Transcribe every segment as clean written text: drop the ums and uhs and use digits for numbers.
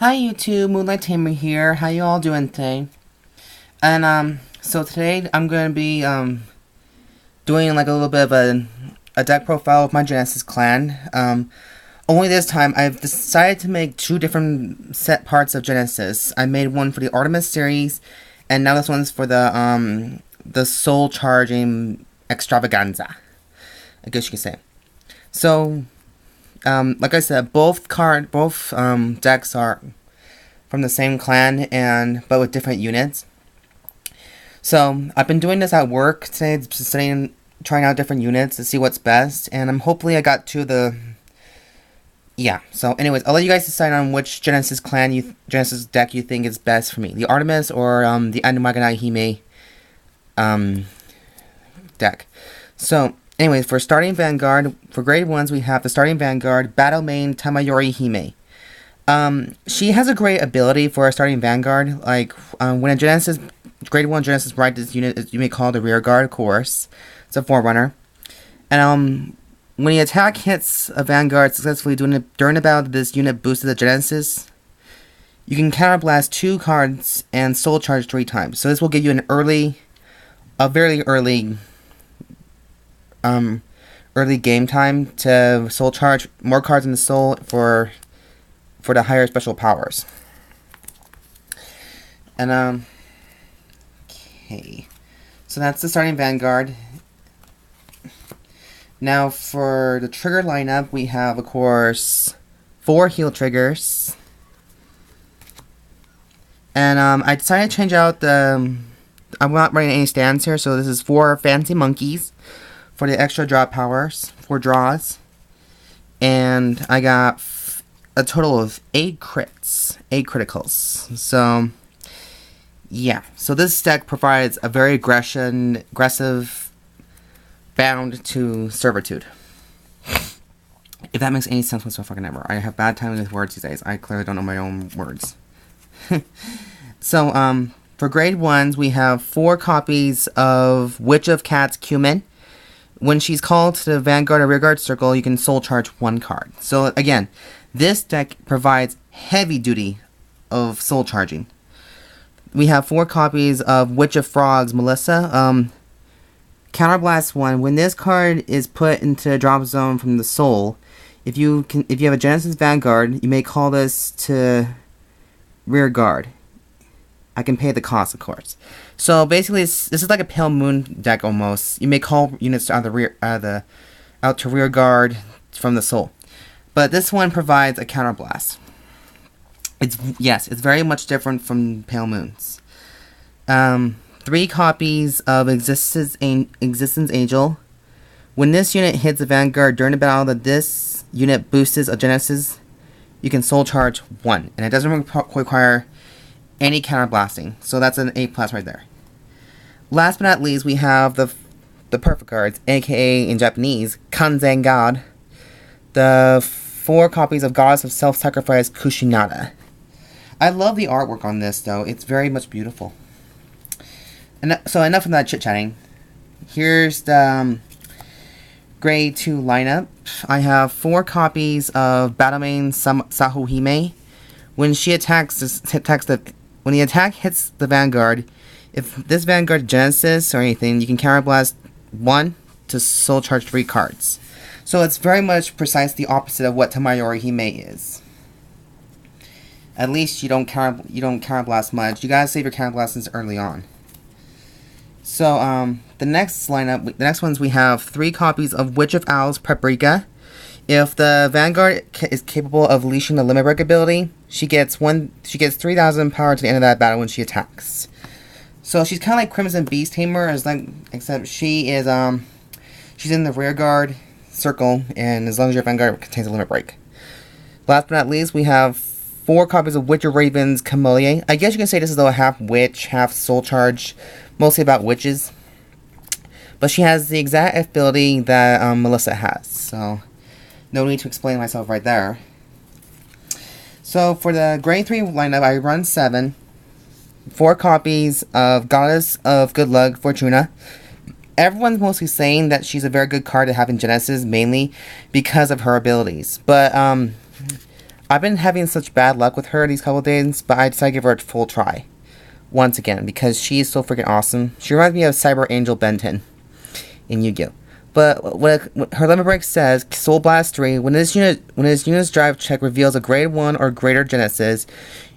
Hi YouTube, Moonlight Tamer here. How you all doing today? So today I'm gonna be doing like a little bit of a deck profile of my Genesis clan. Only this time I've decided to make two different set parts of Genesis. I made one for the Artemis series, and now this one's for the Soul Charging Extravaganza, I guess you could say. So like I said, both decks are from the same clan but with different units. So I've been doing this at work today, just sitting, trying out different units to see what's best, and hopefully I got to the. Yeah. So, anyways, I'll let you guys decide on which Genesis Genesis deck you think is best for me, the Artemis or the Iwanagahime deck. So. Anyways, for starting Vanguard, for grade 1s, we have the starting Vanguard, Battle Main Tamayorihime. She has a great ability for a starting Vanguard. Like, when a Genesis, grade 1 Genesis ride this unit, you may call the Rear Guard, of course. It's a Forerunner. And, when the attack hits a Vanguard successfully during the battle, this unit boosted the Genesis. You can counterblast 2 cards and Soul Charge 3 times. So this will give you a very early game time to soul charge more cards in the soul for the higher special powers. And okay, so that's the starting Vanguard. Now for the trigger lineup, we have, of course, 4 heal triggers, and I decided to change out I'm not running any stands here, so this is 4 fancy monkeys for the extra draw powers, 4 draws, and I got a total of 8 crits, 8 criticals. So, yeah. So this deck provides a very aggressive bound to servitude. If that makes any sense whatsoever. I have bad timing with words these days. I clearly don't know my own words. So, for grade 1s, we have 4 copies of Witch of Cats Cumin. When she's called to the Vanguard or Rearguard circle, you can soul charge 1 card. So again, this deck provides heavy duty of soul charging. We have 4 copies of Witch of Frogs Melissa. Counterblast 1. When this card is put into a drop zone from the soul, if you have a Genesis Vanguard, you may call this to Rearguard. I can pay the cost, of course. So basically, this is like a Pale Moon deck almost. You may call units out to rear guard from the soul, but this one provides a counterblast. It's very much different from Pale Moons. 3 copies of Existence Angel. When this unit hits a Vanguard during the battle that this unit boosts a Genesis, you can soul charge 1, and it doesn't require any counterblasting, so that's an A+ right there. Last but not least, we have the perfect cards, aka in Japanese, Kanzen God. The 4 copies of Goddess of Self-Sacrifice Kushinada. I love the artwork on this, though. It's very much beautiful. And so enough of that chit-chatting. Here's the grade 2 lineup. I have 4 copies of Battlemain Sahohime. When the attack hits the Vanguard, if this Vanguard Genesis or anything, you can counterblast 1 to soul charge 3 cards. So it's very much precisely the opposite of what Tamayorihime is. At least you don't counterblast much. You gotta save your counterblastings early on. So the next ones we have 3 copies of Witch of Owls Paprika. If the Vanguard is capable of leashing the limit break ability, she gets 3,000 power to the end of that battle when she attacks. So she's kind of like Crimson Beast Tamer, except she is she's in the rear guard circle, and as long as your Vanguard contains a limit break. Last but not least, we have 4 copies of Witch of Ravens Chamomile. I guess you can say this is a half witch, half soul charge, mostly about witches. But she has the exact ability that Melissa has, so no need to explain myself right there. So for the grade 3 lineup, I run 7. 4 copies of Goddess of Good Luck, Fortuna. Everyone's mostly saying that she's a very good card to have in Genesis, mainly because of her abilities. But I've been having such bad luck with her these couple days, but I decided to give her a full try. Once again, because she's so freaking awesome. She reminds me of Cyber Angel Benton in Yu-Gi-Oh! But what her limit break says, Soul Blast 3, when this unit's drive check reveals a grade 1 or greater Genesis,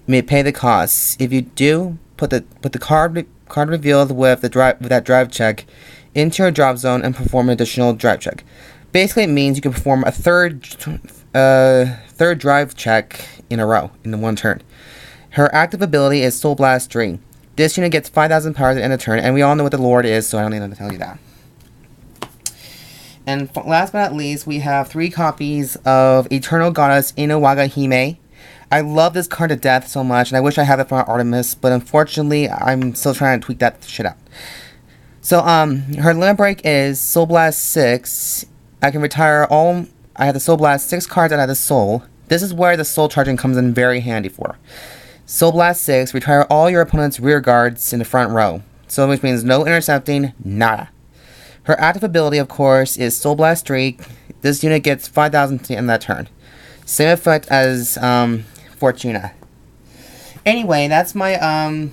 you may pay the costs. If you do, put the card revealed with that drive check into your drop zone and perform an additional drive check. Basically, it means you can perform a third drive check in a row in one turn. Her active ability is Soul Blast 3. This unit gets 5,000 power at the end of the turn, and we all know what the Lord is, so I don't need to tell you that. And last but not least, we have 3 copies of Eternal Goddess Iwanagahime. I love this card to death so much, and I wish I had it for Artemis, but unfortunately, I'm still trying to tweak that shit out. So, her limit break is Soul Blast 6. I can retire all... I have the Soul Blast 6 cards out of the Soul. This is where the Soul charging comes in very handy for. Soul Blast 6, retire all your opponent's rear guards in the front row. So, which means no intercepting, nada. Her active ability, of course, is Soul Blast 3. This unit gets 5,000 in that turn. Same effect as Fortuna. Anyway, that's my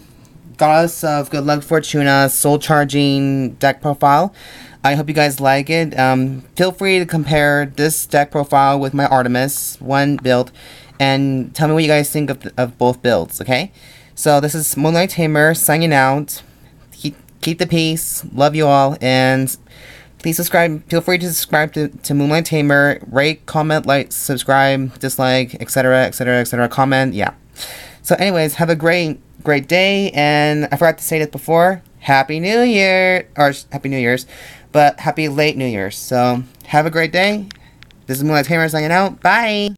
Goddess of Good Luck Fortuna Soul Charging deck profile. I hope you guys like it. Feel free to compare this deck profile with my Artemis 1 build and tell me what you guys think of both builds, okay? So this is Moonlight Tamer signing out. Keep the peace. Love you all. And please subscribe. Feel free to subscribe to Moonlight Tamer. Rate, comment, like, subscribe, dislike, etc., etc., etc. Comment. Yeah. So anyways, have a great day. And I forgot to say this before. Happy New Year. Or Happy New Year's. But happy late New Year's. So have a great day. This is Moonlight Tamer signing out. Bye.